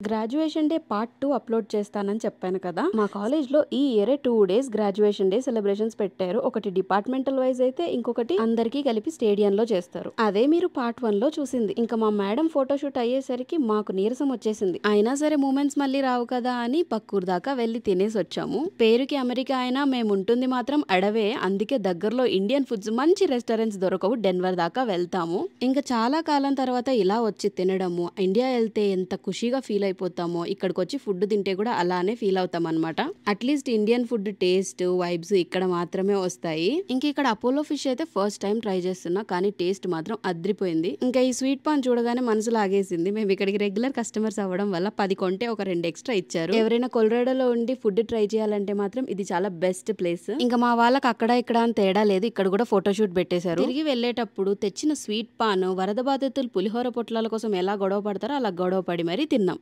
Graduation day part 2 upload చేస్తానని చెప్పాను కదా. మా కాలేజ్లో ఈ ఇయరే 2 డేస్ గ్రాడ్యుయేషన్ డే సెలబ్రేషన్స్ పెట్టారు. ఒకటి డిపార్ట్మెంటల్ వైజ్ అయితే ఇంకొకటి అందరికీ కలిపి స్టేడియంలో చేస్తారు. అదే మీరు పార్ట్ 1 లో చూసింది. ఇంకా మా మేడం ఫోటోషూట్ అయ్యేసరికి మాకు నీరసం వచ్చేసింది. అయినా సరే మూమెంట్స్ మళ్ళీ రావు కదా అని పక్కూరు దాకా వెళ్లి తినేసి వచ్చాము. పేరుకి అమెరికా అయినా మేము ఉంటుంది మాత్రం అడవే. అందుకే దగ్గరలో ఇండియన్ ఫుడ్స్ మంచి రెస్టారెంట్స్ దొరకవు. డెన్వర్ దాకా వెళ్తాము. ఇంకా చాలా కాలం తర్వాత ఇలా వచ్చి తినడము, ఇండియా వెళ్తే ఎంత ఖుషిగా ఫీల్ అయిపోతామో ఇక్కడికి వచ్చి ఫుడ్ తింటే కూడా అలానే ఫీల్ అవుతాం అనమాట. At least Indian food taste vibes ఇక్కడ మాత్రమే వస్తాయి. ఇంక ఇక్కడ అపోలో ఫిష్ అయితే ఫస్ట్ టైం ట్రై చేస్తున్నా, కానీ టేస్ట్ మాత్రం అద్రిపోయింది. ఇంకా ఈ స్వీట్ పాన్ చూడగానే మనసు లాగేసింది. మేము ఇక్కడికి రెగ్యులర్ కస్టమర్స్ అవ్వడం వల్ల 10 కొంటే ఒక 2 ఎక్స్ట్రా ఇచ్చారు. ఎవరైనా కొలరాడోలో ఉండి ఫుడ్ ట్రై చేయాలంటే మాత్రం ఇది చాలా బెస్ట్ ప్లేస్. ఇంకా మా వాళ్ళకి అక్కడ ఇక్కడ అని తేడా లేదు. ఇక్కడ కూడా ఫోటోషూట్ పెట్టేశారు. తిరిగి వెళ్లేటప్పుడు తెచ్చిన స్వీట్ పాన్ వరద బాధితులు పులిహోర పొట్లాల కోసం ఎలా గొడవ పడతారో అలా గొడవ పడి మరీ తిన్నాం.